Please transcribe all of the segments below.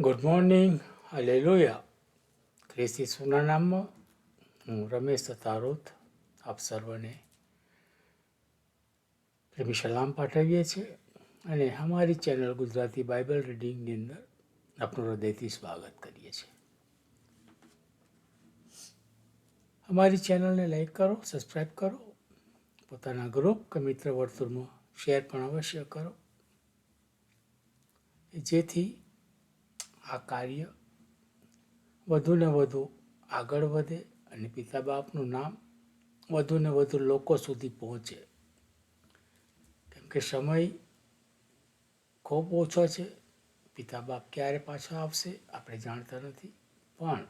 Good morning, hallelujah. ખ્રિસ્ત ઈસુના નામમાં હું રમેશ તારોત આપ સર્વને પ્રેમી સલામ પાઠવીએ છીએ અને અમારી ચેનલ ગુજરાતી બાઇબલ રીડિંગની અંદર આપનું હૃદયથી સ્વાગત કરીએ છીએ. અમારી ચેનલને લાઈક કરો, સબસ્ક્રાઈબ કરો, પોતાના ગ્રુપ કે મિત્ર વર્તુળમાં શેર પણ અવશ્ય કરો, જેથી આ કાર્ય વધુ ને વધુ આગળ વધે અને પિતા બાપનું નામ વધુ ને વધુ લોકો સુધી પહોંચે. કેમ કે સમય ખૂબ ઓછો છે. પિતા બાપ ક્યારે પાછા આવશે આપણે જાણતા નથી, પણ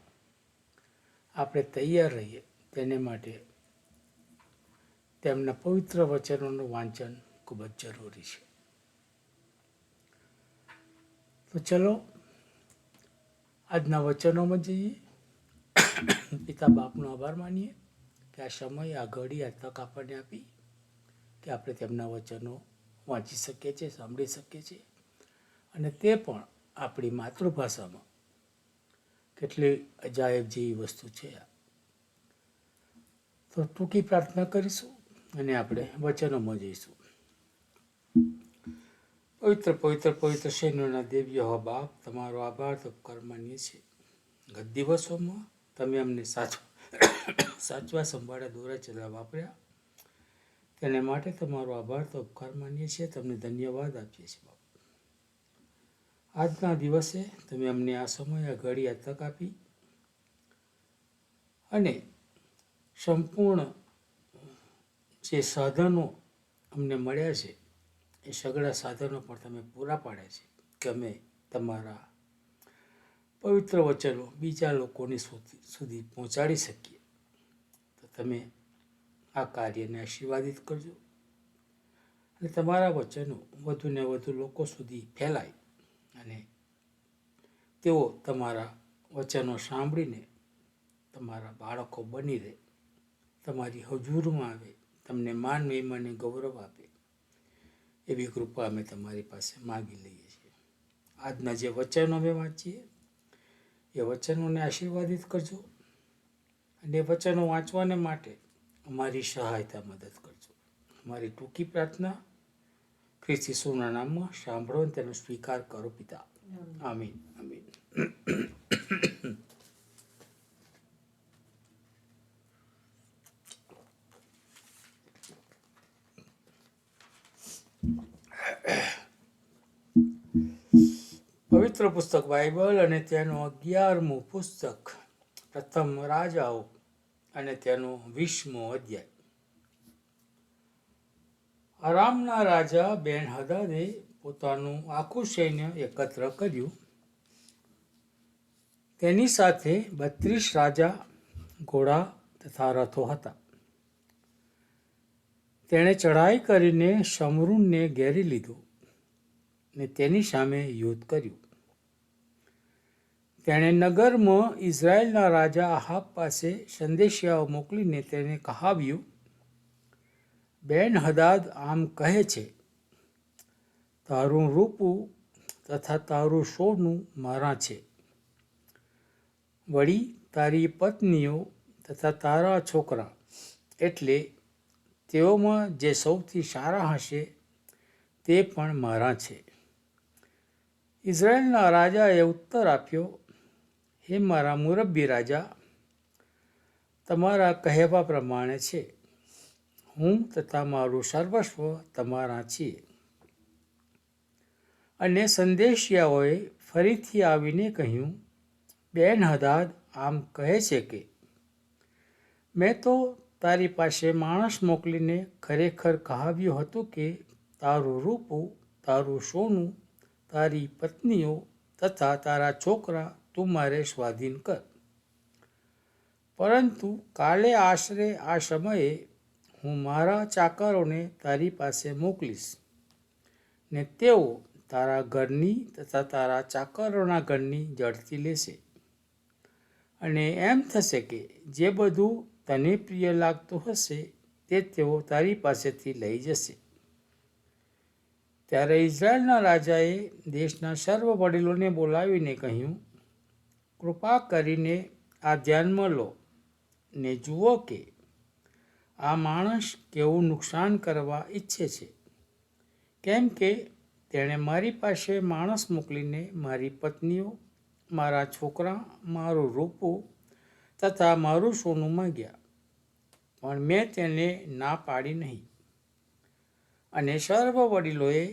આપણે તૈયાર રહીએ તેને માટે તેમના પવિત્ર વચનોનું વાંચન ખૂબ જ જરૂરી છે. તો ચલો આજના વચનોમાં જઈએ. પિતા બાપનો આભાર માનીએ કે આ સમય, આ ઘડી, આ તક આપણને આપી કે આપણે તેમના વચનો વાંચી શકીએ છીએ, સાંભળી શકીએ છીએ, અને તે પણ આપણી માતૃભાષામાં. કેટલી અજાયબ જેવી વસ્તુ છે. તો ટૂંકી પ્રાર્થના કરીશું અને આપણે વચનોમાં જઈશું. પવિત્ર પવિત્ર પવિત્ર સૈન્યોના દેવીઓ હો બાપ, તમારો આભાર તો ઉપકાર માનીએ છીએ. ગત દિવસોમાં તમે અમને સાચવા સંભાળ્યા, દોરા ચલા વાપર્યા, તેને માટે તમારો આભાર તો ઉપકાર માનીએ છીએ. તમને ધન્યવાદ આપીએ છીએ બાપ. આજના દિવસે તમે અમને આ સમય, આ ઘડી, આ તક આપી અને સંપૂર્ણ જે સાધનો અમને મળ્યા છે એ સઘળા સાધનો પણ તમે પૂરા પાડ્યા છે કે અમે તમારા પવિત્ર વચનો બીજા લોકોની સુધી પહોંચાડી શકીએ. તો તમે આ કાર્યને આશીર્વાદિત કરજો અને તમારા વચનો વધુ ને વધુ લોકો સુધી ફેલાય અને તેઓ તમારા વચનો સાંભળીને તમારા બાળકો બની રહે, તમારી હજુરમાં આવે, તમને માન, મહિમા અને ગૌરવ આપે, એવી કૃપા અમે તમારી પાસે માગી લઈએ છીએ. આજના જે વચનો અમે વાંચીએ એ વચનોને આશીર્વાદિત કરજો અને એ વચનો વાંચવાને માટે અમારી સહાયતા મદદ કરજો. અમારી ટૂંકી પ્રાર્થના ખ્રિસ્ત ઈસુના નામમાં સાંભળો અને તેનો સ્વીકાર કરો પિતા. આમીન, આમીન. પવિત્ર પુસ્તક બાઇબલ અને તેનું 11મું પુસ્તક પ્રથમ રાજાઓ અને તેનો 20મો અધ્યાય. અરામના રાજા બેન હદાદે પોતાનું આખું સૈન્ય એકત્ર કર્યું. તેની સાથે 32 રાજા, ઘોડા તથા રથો હતા. તેણે ચઢાઈ કરીને શમરૂનને ઘેરી લીધો ને તેની સામે યુદ્ધ કર્યું. તેણે નગરમાં ઇઝરાયેલના રાજા આહાબ પાસે સંદેશિયાઓ મોકલીને તેને કહાવ્યું, બેન હદાદ આમ કહે છે, તારું રૂપું તથા તારું સોનું મારા છે. વળી તારી પત્નીઓ તથા તારા છોકરા, એટલે તેઓમાં જે સૌથી સારા હશે તે પણ મારા છે. ઇઝરાયેલના રાજાએ ઉત્તર આપ્યો, હે મારા મુરબ્બી રાજા, તમારા કહેવા પ્રમાણે છે. હું તથા મારું સર્વસ્વ તમારા છીએ. અને સંદેશિયાઓએ ફરીથી આવીને કહ્યું, બેન હદાદ આમ કહે છે કે, મેં તો તારી પાસે માણસ મોકલીને ખરેખર કહાવ્યું હતું કે તારું રૂપું, તારું સોનું, તારી પત્નીઓ તથા તારા છોકરા તું મારે સ્વાધીન કર. પરંતુ કાલે આશરે આ સમયે હું મારા ચાકરોને તારી પાસે મોકલીશ ને તેઓ તારા ઘરની તથા તારા ચાકરોના ઘરની ઝડપી લેશે. અને એમ થશે કે જે બધું તને પ્રિય લાગતું હશે તે તેઓ તારી પાસેથી લઈ જશે. ત્યારે ઇઝરાયલના રાજાએ દેશના સર્વ વડીલોને બોલાવીને કહ્યું, કૃપા કરીને આ ધ્યાનમાં લો ને જુઓ કે આ માણસ કેવું નુકસાન કરવા ઈચ્છે છે, કેમ કે તેણે મારી પાસે માણસ મોકલીને મારી પત્નીઓ, મારા છોકરા, મારું રૂપું તથા મારું સોનું માંગ્યા, પણ મેં તેને ના પાડી નહીં. અને સર્વ વડીલોએ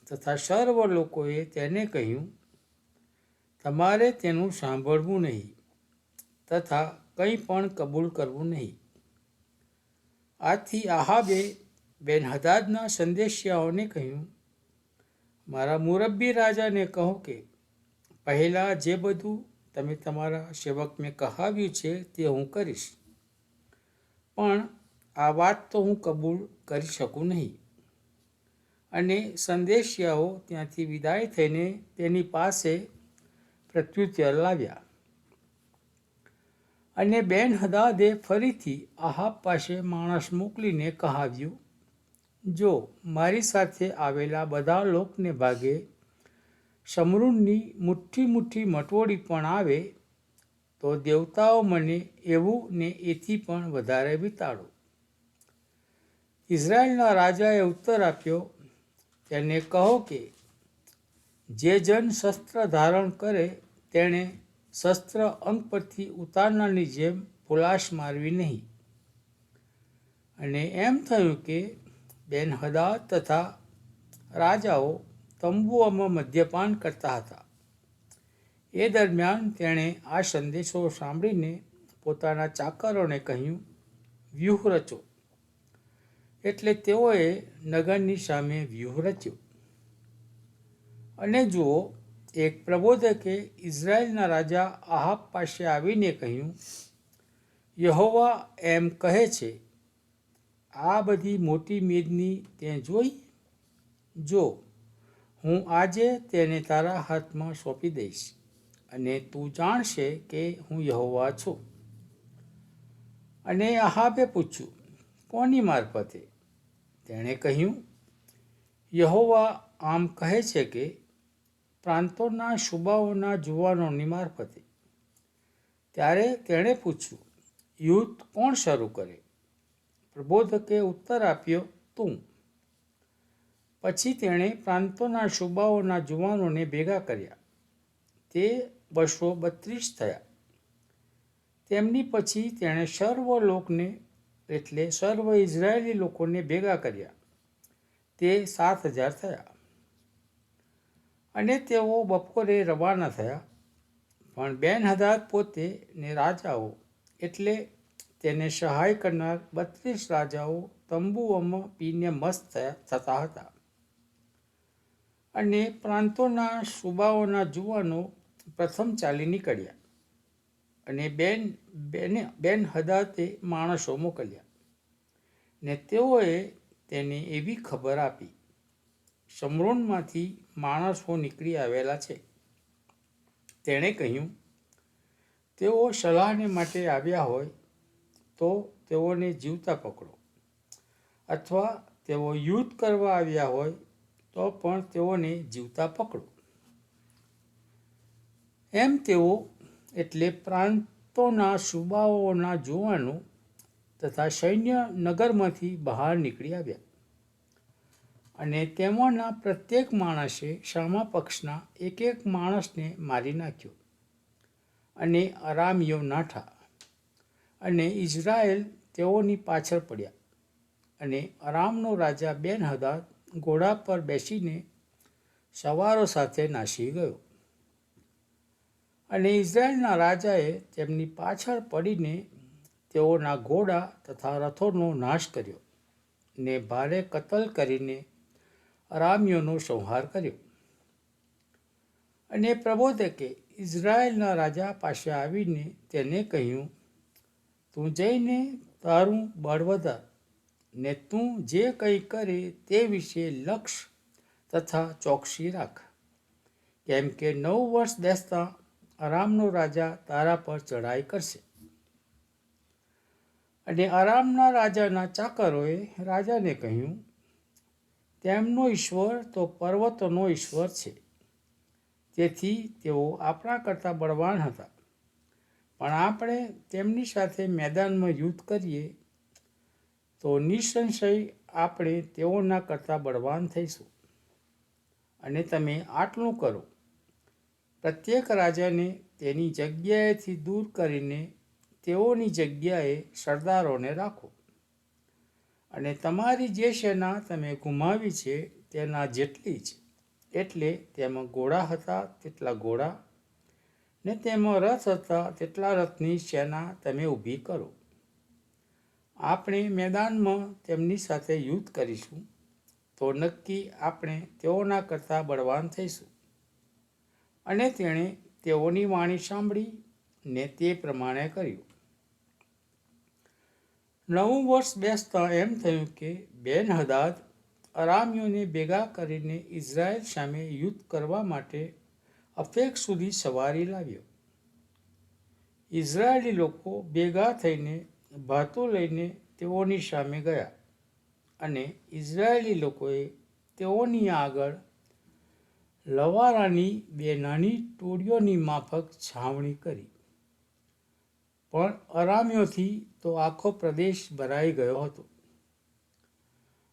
તથા સર્વ લોકોએ તેને કહ્યું, તમારે તેનું સાંભળવું નહીં તથા કંઈ પણ કબૂલ કરવું નહીં. આથી આહાબે બેનહદાદના સંદેશિયાઓને કહ્યું, મારા મુરબ્બી રાજાને કહો કે પહેલાં જે બધું તમે તમારા સેવકને કહાવ્યું છે તે હું કરીશ, પણ આ વાત તો હું કબૂલ કરી શકું નહીં. અને સંદેશિયાઓ ત્યાંથી વિદાય થઈને તેની પાસે પ્રત્યુત્તર લાવ્યા. અને બેનહદાદે ફરીથી આહાબ પાસે માણસ મોકલીને કહાવ્યું, જો મારી સાથે આવેલા બધા લોકને ભાગે સમરૂનની મુઠ્ઠી મુઠ્ઠી મટોડી પણ આવે તો દેવતાઓ મને એવું ને એથી પણ વધારે વિતાડો. ઇઝરાયલના રાજાએ ઉત્તર આપ્યો, તેને કહો કે જે જન શસ્ત્ર ધારણ કરે તેણે શસ્ત્ર અંગ પરથી ઉતારનારની જેમ ફુલાશ મારવી નહીં. અને એમ થયું કે બેનહદાદ તથા રાજાઓ તંબુઓમાં મદ્યપાન કરતા હતા. એ દરમિયાન તેણે આ સંદેશો સાંભળીને પોતાના ચાકરોને કહ્યું, વ્યૂહ રચો. એટલે તેઓએ નગરની સામે વ્યૂહ રચ્યો. અને જુઓ, એક પ્રબોધકે ઇઝરાયલના રાજા આહાબ પાસે આવીને કહ્યું, યહોવા એમ કહે છે, આ બધી મોટી મેદની તે જોઈ? જો, હું આજે તેને તારા હાથમાં સોંપી દઈશ અને તું જાણશે કે હું યહોવા છું. અને આહાબે પૂછ્યું, કોની મારફતે? તેણે કહ્યું, યહોવા આમ કહે છે કે પ્રાંતોના સુબાઓના જુવાનોની મારફતે. ત્યારે તેણે પૂછ્યું, યુદ્ધ કોણ શરૂ કરે? પ્રબોધકે ઉત્તર આપ્યો, તું. પછી તેણે પ્રાંતોના સુબાઓના જુવાનોને ભેગા કર્યા. તે 232 થયા. તેમની પછી તેણે સર્વ લોકને એટલે સર્વ ઇઝરાયેલી લોકોને ભેગા કર્યા. તે 7000 થયા. અને તેઓ બપોરે રવાના થયા. પણ બેનહદાદ પોતે ને રાજાઓ એટલે તેને સહાય કરનાર 32 રાજાઓ તંબુઓમાં પીને મસ્ત થતા હતા. અને પ્રાંતોના સુબાઓના જુવાનો પ્રથમ ચાલી નીકળ્યા. અને બેનહદાદે માણસો મોકલ્યા ને તેઓએ તેને એવી ખબર આપી, સમરોનમાંથી માણસો નીકળી આવેલા છે. તેણે કહ્યું, તેઓ સલાહને માટે આવ્યા હોય તો તેઓને જીવતા પકડો, અથવા તેઓ યુદ્ધ કરવા આવ્યા હોય તો પણ તેઓને જીવતા પકડો. એમ તેઓ એટલે પ્રાંતોના સુબાઓના જુવાનો તથા સૈન્ય નગરમાંથી બહાર નીકળી આવ્યા. અને તેમાંના પ્રત્યેક માણસે સામા પક્ષના એક માણસને મારી નાખ્યો. અને અરામીઓ નાઠા. અને ઇઝરાયલ તેઓની પાછળ પડ્યા. અને અરામનો રાજા બેનહદાદ ઘોડા પર બેસીને સવારો સાથે નાસી ગયો. અને ઇઝરાયલના રાજાએ તેમની પાછળ પડીને તેઓના ઘોડા તથા રથોનો નાશ કર્યો ને ભારે કતલ કરીને અરામીઓનો સંહાર કર્યો. અને પ્રબોધકે ઇઝરાયલના રાજા પાસે આવીને તેને કહ્યું, તું જઈને તારું બળ વધાર ને તું જે કંઈ કરે તે વિશે લક્ષ્ય તથા ચોકસી રાખ, કેમ કે 9 વર્ષ બેસતા અરામનો રાજા તારા પર ચઢાઈ કરશે. અને અરામના રાજાના ચાકરોએ રાજાને કહ્યું, તેમનો ઈશ્વર તો પર્વતોનો ઈશ્વર છે. તેથી તેઓ આપણા કરતાં બળવાન હતા. પણ આપણે તેમની સાથે મેદાનમાં યુદ્ધ કરીએ તો નિસંશય આપણે તેઓના કરતાં બળવાન થઈશું. અને તમે આટલું કરો, પ્રત્યેક રાજાને તેની જગ્યાએથી દૂર કરીને તેઓની જગ્યાએ સરદારોને રાખો. અને તમારી જે સેના તમે ગુમાવી છે તેના જેટલી જ, એટલે તેમાં ઘોડા હતા તેટલા ઘોડા, ને તેમાં રથ હતા તેટલા રથની સેના તમે ઊભી કરો. આપણે મેદાનમાં તેમની સાથે યુદ્ધ કરીશું તો નક્કી આપણે તેઓના કરતાં બળવાન થઈશું. અને તેણે તેઓની વાણી સાંભળી ને તે પ્રમાણે કર્યું. 9મું વર્ષ બેસતાં એમ થયું કે બેન-હદાદ અરામીઓને ભેગા કરીને ઇઝરાયલ સામે યુદ્ધ કરવા માટે અફેક સુધી સવારી લાવ્યો. ઇઝરાયેલી લોકો ભેગા થઈને ભાથો લઈને તેઓની સામે ગયા, અને ઇઝરાયેલી લોકોએ તેઓની આગળ લવારાની 2 નાની ટોળીઓની માફક છાવણી કરી. પણ અરામીઓથી તો આખો પ્રદેશ ભરાઈ ગયો હતો.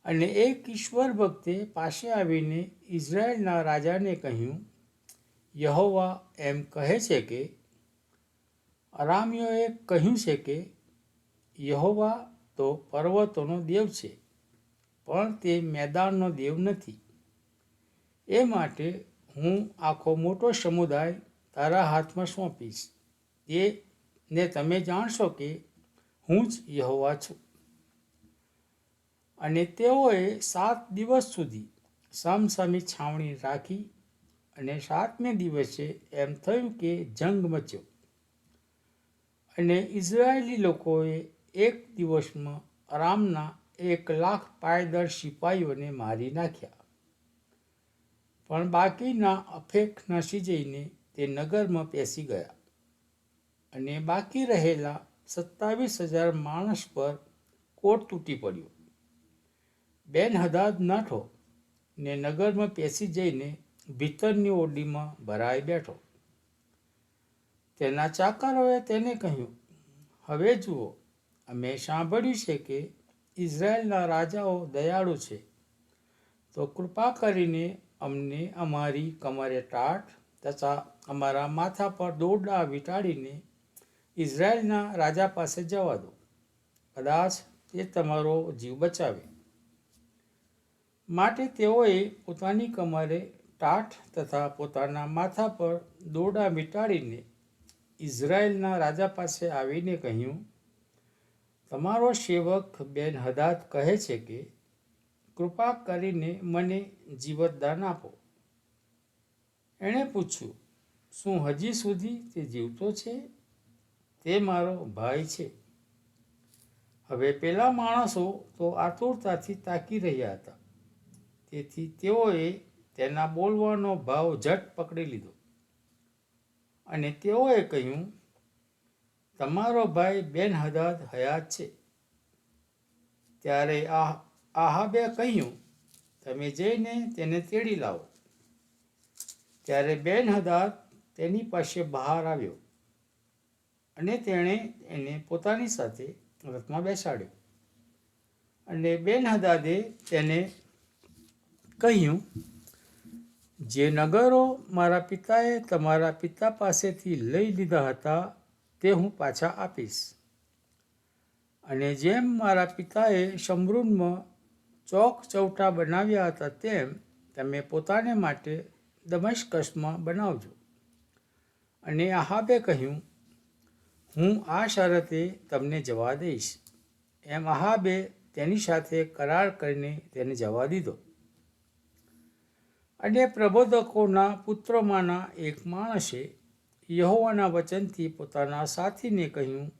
અને એક ઈશ્વર ભક્તે પાસે આવીને ઇઝરાયેલના રાજાને કહ્યું, યહોવા એમ કહે છે કે, અરામીઓએ કહ્યું છે કે, યહોવા તો પર્વતોનો દેવ છે, પણ તે મેદાનનો દેવ નથી. એ માટે હું આખો મોટો સમુદાય તારા હાથમાં સોંપીશ. ને તમે જાણશો કે હું જ યહોવા છું. અને તેઓએ 7 દિવસ સુધી સામસામી છાવણી રાખી. અને 7મે દિવસે એમ થયું કે જંગ મચ્યો. અને ઇઝરાયેલી લોકોએ એક દિવસમાં અરામના 1,00,000 પાયદળ સિપાહીઓને મારી નાખ્યા. પણ બાકીના અફેક નાસી જઈને તે નગરમાં પેસી ગયા. અને બાકી રહેલા 27,000 માણસ પર કોટ તૂટી પડ્યો. બેન-હદાદ નાઠો ને નગરમાં પેસી જઈને ભીતરની ઓરડીમાં ભરાઈ બેઠો. તેના ચાકરોએ તેને કહ્યું, હવે જુઓ, અમે સાંભળ્યું છે કે ઇઝરાયેલના રાજાઓ દયાળુ છે, તો કૃપા કરીને અમને અમારી કમરે ટાટ તથા અમારા માથા પર દોરડા વીંટાળીને ઇઝરાયેલના રાજા પાસે જવા દો. કદાચ તે તમારો જીવ બચાવે. માટે તેઓએ પોતાની કમરે ટાટ તથા પોતાના માથા પર દોરડા વીંટાળીને ઇઝરાયેલના રાજા પાસે આવીને કહ્યું, તમારો સેવક બેન-હદાદ કહે છે કે, કૃપા કરીને મને જીવતદાન આપો. એણે પૂછ્યું, શું હજી સુધી તે જીવતો છે? તે મારો ભાઈ છે. હવે પેલા માણસો તો આતુરતાથી તાકી રહ્યા હતા. તેથી તેઓએ તેના બોલવાનો ભાવ ઝટ પકડી લીધો. અને તેઓએ કહ્યું, તમારો ભાઈ બેન-હદાદ હયાત છે. ત્યારે આહાબે કહ્યું, તમે જઈને તેને તેડી લાવો. ત્યારે બેન-હદાદ તેની પાસે બહાર આવ્યો. અને તેણે એને પોતાની સાથે રથમાં બેસાડ્યો. અને બેન-હદાદે તેને કહ્યું, જે નગરો મારા પિતાએ તમારા પિતા પાસેથી લઈ લીધા હતા તે હું પાછા આપીશ. અને જેમ મારા પિતાએ શમરૂનમાં ચોક ચૌટા બનાવ્યા હતા તેમ તમે પોતાને માટે દમસ્કસમાં બનાવજો. અને આહાબે કહ્યું, હું આ શરતે તમને જવા દઈશ. એમ આહાબે તેની સાથે કરાર કરીને તેને જવા દીધો. અને પ્રબોધકોના પુત્રોમાંના એક માણસે યહોવાના વચનથી પોતાના સાથીને કહ્યું,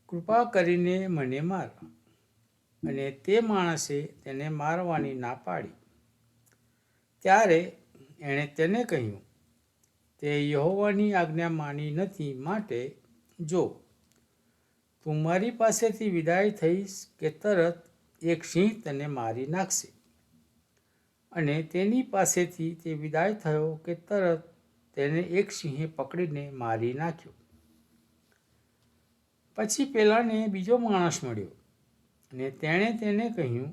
કૃપા કરીને મને માર. અને તે માણસે તેને મારવાની ના પાડી. ત્યારે એણે તેને કહ્યું, તે યહોવાની આજ્ઞા માની નથી, માટે જો તું મારી પાસેથી વિદાય થઈશ કે તરત એક સિંહ તને મારી નાખશે. અને તેની પાસેથી તે વિદાય થયો કે તરત તેને એક સિંહે પકડીને મારી નાખ્યો. પછી પેલાને બીજો માણસ મળ્યો અને તેણે તેને કહ્યું,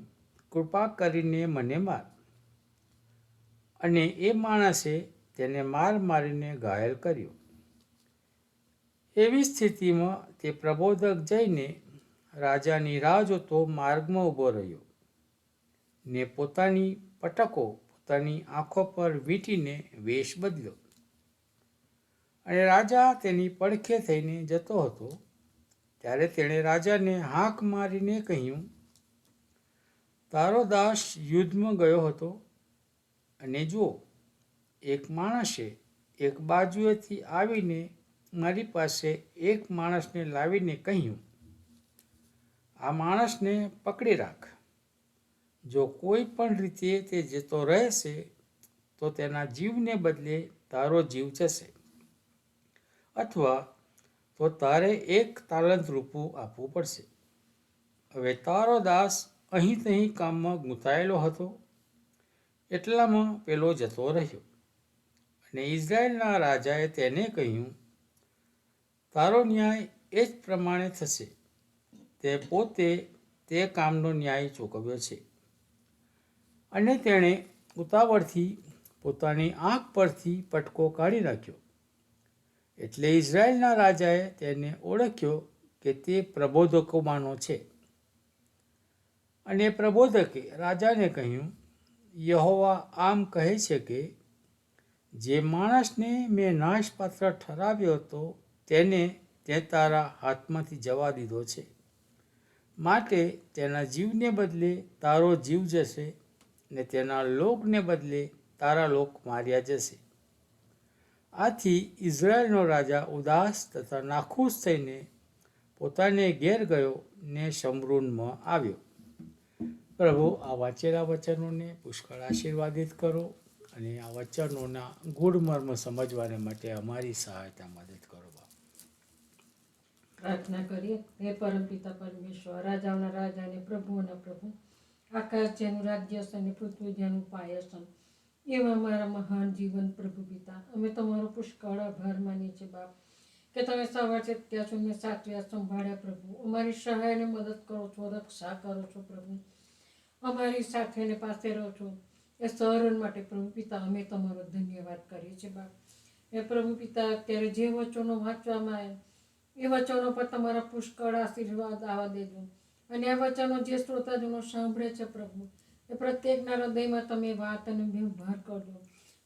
કૃપા કરીને મને માર. અને એ માણસે તેને મારીને ઘાયલ કર્યો. એવી સ્થિતિમાં તે પ્રબોધક જઈને રાજાની રાહ જોતો માર્ગમાં ઊભો રહ્યો ને પોતાની પટકો પોતાની આંખો પર વીંટીને વેશ બદલ્યો. અને રાજા તેની પડખે થઈને જતો હતો ત્યારે તેણે રાજાને હાંક મારીને કહ્યું, તારો દાસ યુદ્ધમાં ગયો હતો, અને જુઓ, એક માણસે એક બાજુએથી આવીને મારી પાસે એક માણસને લાવીને કહ્યું, આ માણસને પકડી રાખ. જો કોઈ પણ રીતે તે જતો રહેશે તો તેના જીવને બદલે તારો જીવ જશે, અથવા તો તારે 1 તાલંત રૂપું આપવું પડશે. હવે તારો દાસ અહીં તહીં કામમાં ગૂંથાયેલો હતો, એટલામાં પેલો જતો રહ્યો. અને ઇઝરાયેલના રાજાએ તેને કહ્યું, તારો ન્યાય એ જ પ્રમાણે થશે. તે પોતે તે કામનો ન્યાય ચૂકવ્યો છે. અને તેણે ઉતાવળથી પોતાની આંખ પરથી પટકો કાઢી નાખ્યો. એટલે ઇઝરાયેલના રાજાએ તેને ઓળખ્યો કે તે પ્રબોધકોમાંનો છે. અને પ્રબોધકે રાજાને કહ્યું, યહોવા આમ કહે છે કે જે માણસને મેં નાશપાત્ર ઠરાવ્યો હતો તેને તે તારા હાથમાંથી જવા દીધો છે. માટે તેના જીવને બદલે તારો જીવ જશે, ને તેના લોકને બદલે તારા લોક માર્યા જશે. આથી ઇઝરાયેલનો રાજા ઉદાસ તથા નાખુશ થઈને પોતાને ઘેર ગયો ને શમરૂનમાં આવ્યો. પ્રભુ આ વાંચેલા વચનોને પુષ્કળ આશીર્વાદિત કરો અને આ વચનોના ગૂઢ મર્મ સમજવાને માટે અમારી સહાયતા મદદ કરો. પ્રાર્થના કરીએ. હે પરમપિતા પરમેશ્વર, રાજાઓના રાજા અને પ્રભુઓના પ્રભુ, આકાશ જેનું રાજ્ય છે અને પૃથ્વી જેનું પાય છે, એવા અમારા મહાન જીવન પ્રભુ પિતા, અમે તમારો પુષ્કળ આભાર માનીએ છીએ બાપ, કે તમે સવારથી અત્યાર સુધી સાચવ્યા, સંભાળ્યા પ્રભુ. અમારી સહાય અને મદદ કરો છો, રક્ષા કરો છો પ્રભુ, અમારી સાથે ને પાસે રહો છો. એ સહરણ માટે પ્રભુ પિતા અમે તમારો ધન્યવાદ કરીએ છીએ બાપ. એ પ્રભુ પિતા, અત્યારે જે વચનો વાંચવામાં આવે એ વચનો પર તમારા પુષ્કળ આશીર્વાદ આવવા દેજો. અને આ વચનો જે શ્રોતાજનો સાંભળે છે પ્રભુ, એ પ્રત્યેકના હૃદયમાં તમે વાત અને વ્યવહાર કરજો,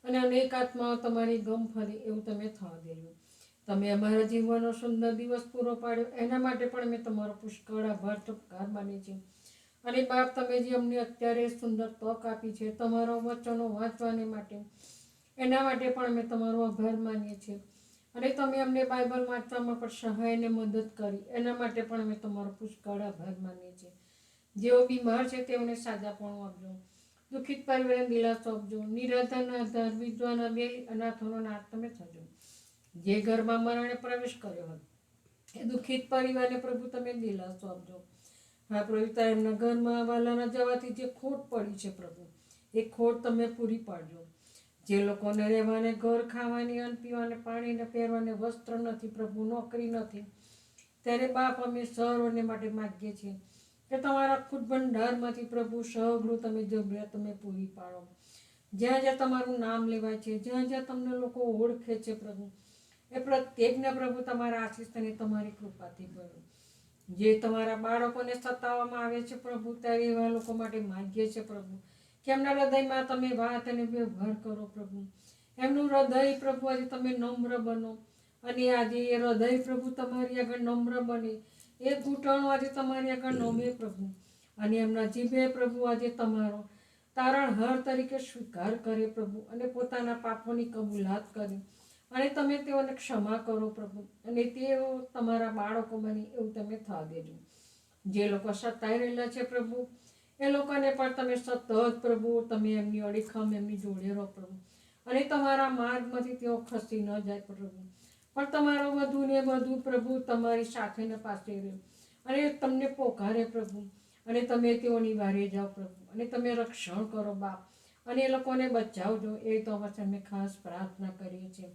અને અનેક આત્માઓ તમારી ગમ ફરે એવું તમે થવા દેજો. તમે અમારા જીવનનો સુંદર દિવસ પૂરો પાડ્યો, એના માટે પણ અમે તમારો પુષ્કળ આભાર માનીએ છીએ. અને બાપ, તમે જે અમને અત્યારે સુંદર તક આપી છે તમારો વચનો વાંચવાને માટે, એના માટે પણ અમે તમારો આભાર માનીએ છીએ. અને તમે અમને બાઇબલ વાંચવામાં પણ સહાય અને મદદ કરી, એના માટે પણ અમે તમારો પુષ્કળ આભાર માનીએ છીએ. જેઓ બીમાર છે તેમને સાજાપણું આપજો, દુઃખિત પરિવારને દિલાસો આપજો, નિરાધારના આધાર, વિધવાના બેલી, અનાથોનો નાથ તમે થજો. જે ઘરમાં મરણે પ્રવેશ કર્યો હોય એ દુઃખિત પરિવારને પ્રભુ તમે દિલાસો આપજો. હા પ્રભુ, એમના ઘરમાં વાલાના જવાથી જે ખોટ પડી છે પ્રભુ, એ ખોટ તમે પૂરી પાડજો. જે લોકોને રહેવાને ઘર, ખાવાની, અન્ન, પીવાને પાણી, ને પહેરવાને વસ્ત્ર નથી પ્રભુ, નોકરી નથી, ત્યારે બાપ અમે સર્વને માટે માગીએ છીએ કે તમારા ખુદ ભંડારમાંથી પ્રભુ સહગૃહ તમે જરૂરિયાત તમે પૂરી પાડો. જ્યાં જ્યાં તમારું નામ લેવાય છે, જ્યાં જ્યાં તમને લોકો ઓળખે છે પ્રભુ, એ પ્રત્યેકને પ્રભુ તમારા આશીષ અને તમારી કૃપાથી ભરો. જે તમારા બાળકોને સતાવવામાં આવે છે પ્રભુ, ત્યારે એવા લોકો માટે માગીએ છીએ પ્રભુ કે એમના હૃદયમાં તમે વાત અને વ્યવહાર કરો પ્રભુ. એમનું હૃદય પ્રભુ આજે તમે નમ્ર બનો, અને આજે એ હૃદય પ્રભુ તમારી આગળ નમ્ર બને, એ ઘૂંટણો આજે તમારી આગળ નમે પ્રભુ, અને એમના જીભે પ્રભુ આજે તમારો તારણહાર તરીકે સ્વીકાર કરે પ્રભુ, અને પોતાના પાપોની કબૂલાત કરે, અને તમે તેઓને ક્ષમા કરો પ્રભુ, અને તેઓ તમારા બાળકો બને એવું તમે થવા દેજો. જે લોકો સતાઈ રહેલા છે પ્રભુ, એ લોકોને પણ તમે સતત પ્રભુ તમે એમની અડીખમ એમની જોડે રહો પ્રભુ, અને તમારા માર્ગમાંથી તેઓ ખસી ન જાય પ્રભુ, પણ તમારો વધુ ને વધુ પ્રભુ તમારી સાથે ને પાસે રહે, અને તમને પોકારે પ્રભુ, અને તમે તેઓની વારે જાઓ પ્રભુ, અને તમે રક્ષણ કરો બાપ. અને એ લોકોને બચાવજો. એ તો પછી અમે ખાસ પ્રાર્થના કરીએ છીએ.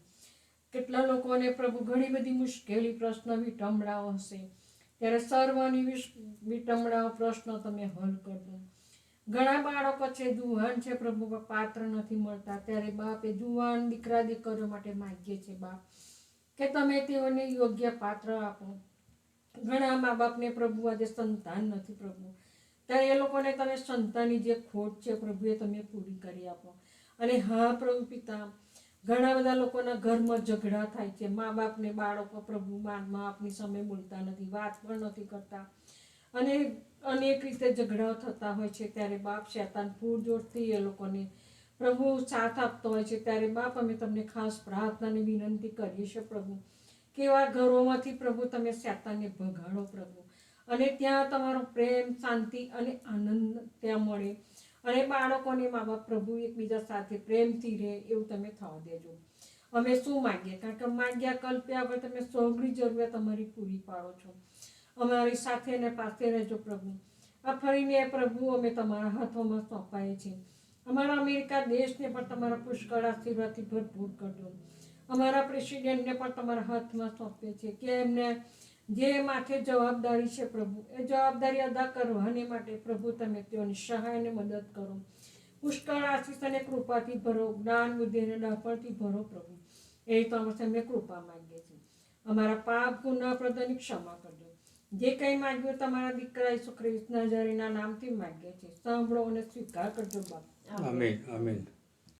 કેટલા લોકોને પ્રભુ ઘણી બધી મુશ્કેલી, પ્રશ્ન, વિટંબણાઓ હશે, ત્યારે સર્વની વિટંબણાઓ, પ્રશ્નો તમે હલ કરજો. ઘણા બાળકો છે, જુવાન છે, પ્રભુ પાત્ર નથી મળતા, ત્યારે બાપ એ જુવાન દીકરા દીકરીઓ માટે માગીએ છીએ બાપ કે તમે તેઓને યોગ્ય પાત્ર આપો. ઘણા મા બાપને પ્રભુ આજે સંતાન નથી પ્રભુ, ત્યારે એ લોકોને તમે સંતાનની જે ખોટ છે પ્રભુ એ તમે પૂરી કરી આપો. અને હા પ્રભુ પિતા, ઘણા બધા લોકોના ઘરમાં ઝઘડા થાય છે, મા બાપને બાળકો પ્રભુ મા બાપની સામે બોલતા નથી, વાત પણ નથી કરતા, અને અનેક રીતે ઝઘડાઓ થતા હોય છે, ત્યારે બાપ શૈતાન પૂરજોરથી એ લોકોને પ્રભુ સાથ આપતો હોય છે. ત્યારે બાપ અમે તમને ખાસ પ્રાર્થનાની વિનંતી કરીએ છીએ પ્રભુ, કેવા ઘરોમાંથી પ્રભુ તમે શૈતાનને ભગાડો પ્રભુ, અને ત્યાં તમારો પ્રેમ, શાંતિ અને આનંદ ત્યાં મળે, અને બાળકોને મા બાપ પ્રભુ એકબીજા સાથે પ્રેમથી રહે એવું તમે થવા દેજો. અમે શું માગીએ, કારણ કે માગ્યા કલ્પ્યા વગર તમે સૌની જરૂરિયાત અમારી પૂરી પાડો છો. અમારી સાથે ને પાસે રહેજો પ્રભુ. આ ફરીને પ્રભુ અમે તમારા હાથોમાં સોંપાઈએ છીએ. અમારા અમેરિકા દેશને પણ તમારા પુષ્કળ આશીર્વાદથી ભરપૂર કરજો. અમારા પ્રેસિડેન્ટને પણ તમારા હાથમાં સોંપીએ છીએ કે એમને જે માથે જવાબદારી છે પ્રભુ, એ જવાબદારી અદા કરવાને માટે પ્રભુ તમે તેઓની સહાય અને મદદ કરો. પુષ્કળ આશીષ અને કૃપાથી ભરો, જ્ઞાન, બુદ્ધિ અને ડહાપણથી ભરો પ્રભુ. એ તો અમે કૃપા માંગીએ છીએ. અમારા પાપ, ગુનાહ, પ્રદાની ક્ષમા કરજો. જે કંઈ માંગ્યું તમારા દીકરા ઈસુ ખ્રિસ્ત નાઝારીના નામથી માંગીએ છીએ. સાંભળો અને સ્વીકાર કરજો બાપ. આમીન આમીન.